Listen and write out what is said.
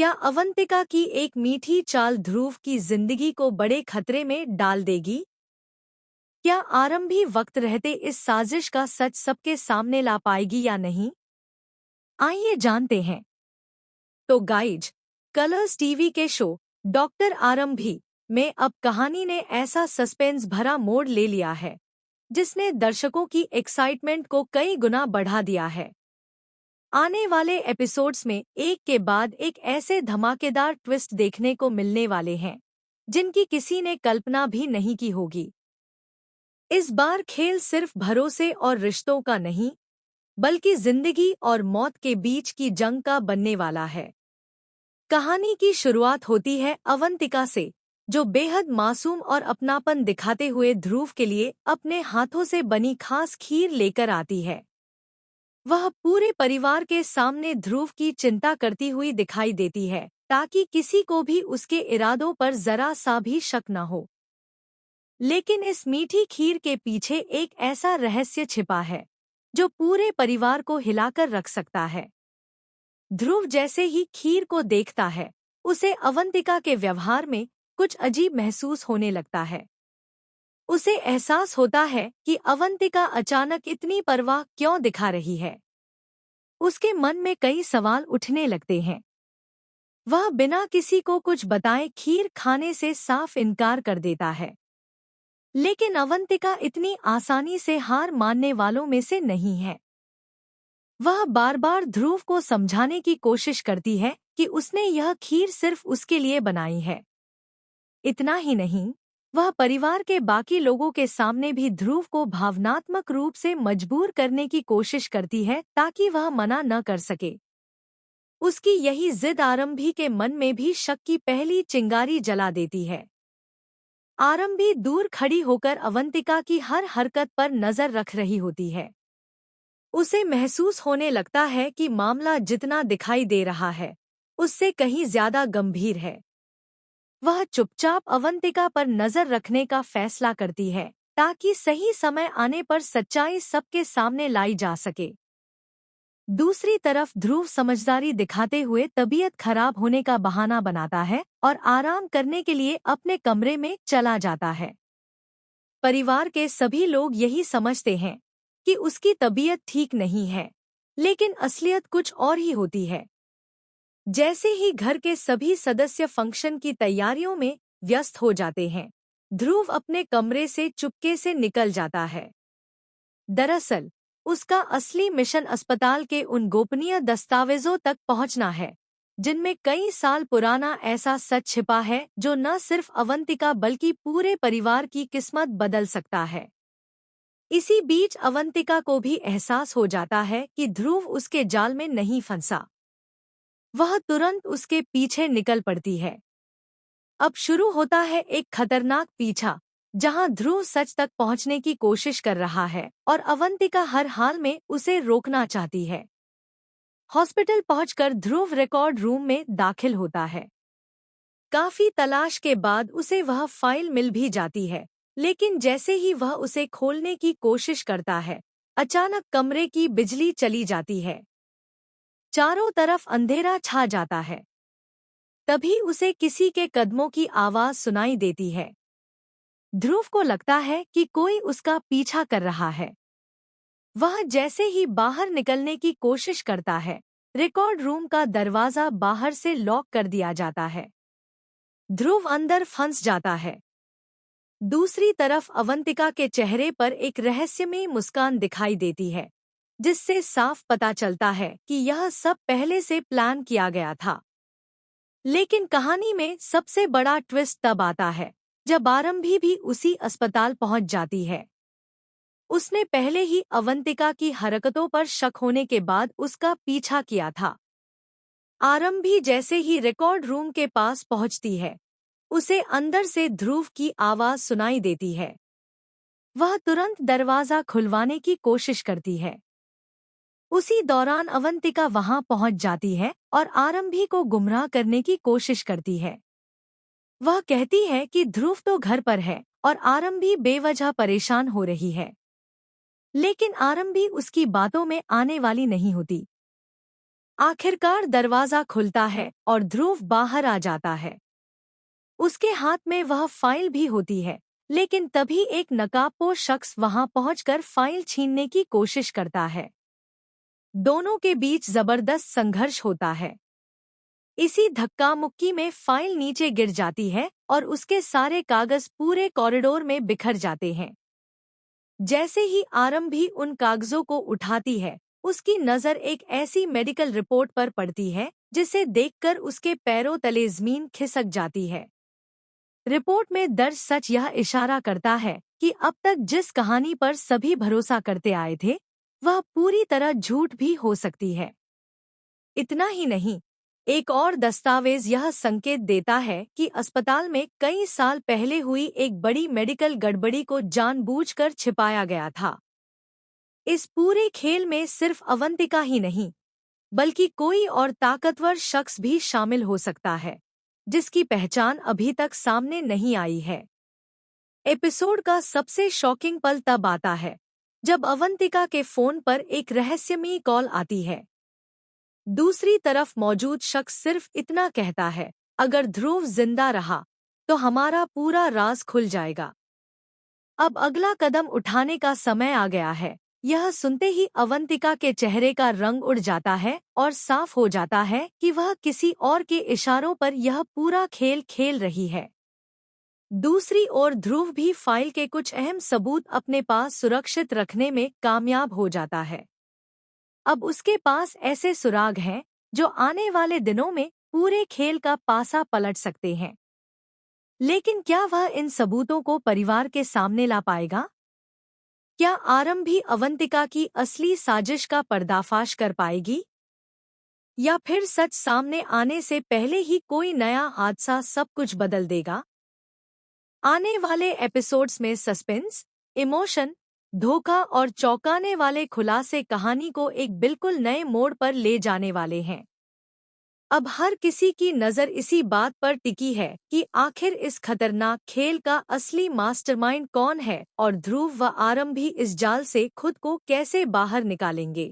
क्या अवंतिका की एक मीठी चाल ध्रुव की जिंदगी को बड़े खतरे में डाल देगी? क्या आरंभी वक्त रहते इस साजिश का सच सबके सामने ला पाएगी या नहीं? आइए जानते हैं। तो गाइज, कलर्स टीवी के शो डॉक्टर आरंभी में अब कहानी ने ऐसा सस्पेंस भरा मोड़ ले लिया है जिसने दर्शकों की एक्साइटमेंट को कई गुना बढ़ा दिया है। आने वाले एपिसोड्स में एक के बाद एक ऐसे धमाकेदार ट्विस्ट देखने को मिलने वाले हैं जिनकी किसी ने कल्पना भी नहीं की होगी। इस बार खेल सिर्फ भरोसे और रिश्तों का नहीं, बल्कि जिंदगी और मौत के बीच की जंग का बनने वाला है। कहानी की शुरुआत होती है अवंतिका से, जो बेहद मासूम और अपनापन दिखाते हुए ध्रुव के लिए अपने हाथों से बनी खास खीर लेकर आती है। वह पूरे परिवार के सामने ध्रुव की चिंता करती हुई दिखाई देती है ताकि किसी को भी उसके इरादों पर जरा सा भी शक न हो। लेकिन इस मीठी खीर के पीछे एक ऐसा रहस्य छिपा है जो पूरे परिवार को हिलाकर रख सकता है। ध्रुव जैसे ही खीर को देखता है, उसे अवंतिका के व्यवहार में कुछ अजीब महसूस होने लगता है। उसे एहसास होता है कि अवंतिका अचानक इतनी परवाह क्यों दिखा रही है। उसके मन में कई सवाल उठने लगते हैं। वह बिना किसी को कुछ बताए खीर खाने से साफ इनकार कर देता है। लेकिन अवंतिका इतनी आसानी से हार मानने वालों में से नहीं है। वह बार बार ध्रुव को समझाने की कोशिश करती है कि उसने यह खीर सिर्फ उसके लिए बनाई है। इतना ही नहीं, वह परिवार के बाकी लोगों के सामने भी ध्रुव को भावनात्मक रूप से मजबूर करने की कोशिश करती है ताकि वह मना न कर सके। उसकी यही जिद आरंभी के मन में भी शक की पहली चिंगारी जला देती है। आरंभी दूर खड़ी होकर अवंतिका की हर हरकत पर नजर रख रही होती है। उसे महसूस होने लगता है कि मामला जितना दिखाई दे रहा है, उससे कहीं ज्यादा गंभीर है। वह चुपचाप अवंतिका पर नजर रखने का फैसला करती है ताकि सही समय आने पर सच्चाई सबके सामने लाई जा सके। दूसरी तरफ ध्रुव समझदारी दिखाते हुए तबीयत खराब होने का बहाना बनाता है और आराम करने के लिए अपने कमरे में चला जाता है। परिवार के सभी लोग यही समझते हैं कि उसकी तबीयत ठीक नहीं है, लेकिन असलियत कुछ और ही होती है। जैसे ही घर के सभी सदस्य फंक्शन की तैयारियों में व्यस्त हो जाते हैं, ध्रुव अपने कमरे से चुपके से निकल जाता है। दरअसल, उसका असली मिशन अस्पताल के उन गोपनीय दस्तावेजों तक पहुंचना है, जिनमें कई साल पुराना ऐसा सच छिपा है जो न सिर्फ अवंतिका बल्कि पूरे परिवार की किस्मत बदल सकता है। इसी बीच अवंतिका को भी एहसास हो जाता है कि ध्रुव उसके जाल में नहीं फंसा। वह तुरंत उसके पीछे निकल पड़ती है। अब शुरू होता है एक खतरनाक पीछा, जहां ध्रुव सच तक पहुंचने की कोशिश कर रहा है और अवंतिका हर हाल में उसे रोकना चाहती है। हॉस्पिटल पहुंचकर ध्रुव रिकॉर्ड रूम में दाखिल होता है। काफी तलाश के बाद उसे वह फाइल मिल भी जाती है, लेकिन जैसे ही वह उसे खोलने की कोशिश करता है, अचानक कमरे की बिजली चली जाती है। चारों तरफ अंधेरा छा जाता है। तभी उसे किसी के कदमों की आवाज सुनाई देती है। ध्रुव को लगता है कि कोई उसका पीछा कर रहा है। वह जैसे ही बाहर निकलने की कोशिश करता है, रिकॉर्ड रूम का दरवाजा बाहर से लॉक कर दिया जाता है। ध्रुव अंदर फंस जाता है। दूसरी तरफ अवंतिका के चेहरे पर एक रहस्यमयी मुस्कान दिखाई देती है, जिससे साफ पता चलता है कि यह सब पहले से प्लान किया गया था। लेकिन कहानी में सबसे बड़ा ट्विस्ट तब आता है जब आरंभी भी उसी अस्पताल पहुंच जाती है। उसने पहले ही अवंतिका की हरकतों पर शक होने के बाद उसका पीछा किया था। आरंभी जैसे ही रिकॉर्ड रूम के पास पहुंचती है, उसे अंदर से ध्रुव की आवाज सुनाई देती है। वह तुरंत दरवाजा खुलवाने की कोशिश करती है। उसी दौरान अवंतिका वहां पहुंच जाती है और आरंभी को गुमराह करने की कोशिश करती है। वह कहती है कि ध्रुव तो घर पर है और आरंभी बेवजह परेशान हो रही है। लेकिन आरंभी उसकी बातों में आने वाली नहीं होती। आखिरकार दरवाजा खुलता है और ध्रुव बाहर आ जाता है। उसके हाथ में वह फाइल भी होती है, लेकिन तभी एक नकाबपोश शख्स वहां पहुंचकर फाइल छीनने की कोशिश करता है। दोनों के बीच जबरदस्त संघर्ष होता है। इसी धक्का मुक्की में फाइल नीचे गिर जाती है और उसके सारे कागज पूरे कॉरिडोर में बिखर जाते हैं। जैसे ही आरंभी उन कागजों को उठाती है, उसकी नज़र एक ऐसी मेडिकल रिपोर्ट पर पड़ती है जिसे देखकर उसके पैरों तले ज़मीन खिसक जाती है। रिपोर्ट में दर्ज सच यह इशारा करता है कि अब तक जिस कहानी पर सभी भरोसा करते आए थे, वह पूरी तरह झूठ भी हो सकती है। इतना ही नहीं, एक और दस्तावेज यह संकेत देता है कि अस्पताल में कई साल पहले हुई एक बड़ी मेडिकल गड़बड़ी को जानबूझकर छिपाया गया था। इस पूरे खेल में सिर्फ अवंतिका ही नहीं, बल्कि कोई और ताकतवर शख्स भी शामिल हो सकता है, जिसकी पहचान अभी तक सामने नहीं आई है। एपिसोड का सबसे शॉकिंग पल तब आता है जब अवंतिका के फोन पर एक रहस्यमयी कॉल आती है। दूसरी तरफ मौजूद शख्स सिर्फ इतना कहता है, अगर ध्रुव जिंदा रहा तो हमारा पूरा राज खुल जाएगा। अब अगला कदम उठाने का समय आ गया है। यह सुनते ही अवंतिका के चेहरे का रंग उड़ जाता है और साफ हो जाता है कि वह किसी और के इशारों पर यह पूरा खेल खेल रही है। दूसरी ओर ध्रुव भी फाइल के कुछ अहम सबूत अपने पास सुरक्षित रखने में कामयाब हो जाता है। अब उसके पास ऐसे सुराग हैं जो आने वाले दिनों में पूरे खेल का पासा पलट सकते हैं। लेकिन क्या वह इन सबूतों को परिवार के सामने ला पाएगा? क्या आरंभी अवंतिका की असली साजिश का पर्दाफाश कर पाएगी? या फिर सच सामने आने से पहले ही कोई नया हादसा सब कुछ बदल देगा? आने वाले एपिसोड्स में सस्पेंस, इमोशन, धोखा और चौंकाने वाले खुलासे कहानी को एक बिल्कुल नए मोड़ पर ले जाने वाले हैं। अब हर किसी की नज़र इसी बात पर टिकी है कि आखिर इस खतरनाक खेल का असली मास्टरमाइंड कौन है और ध्रुव व आरंभी इस जाल से खुद को कैसे बाहर निकालेंगे।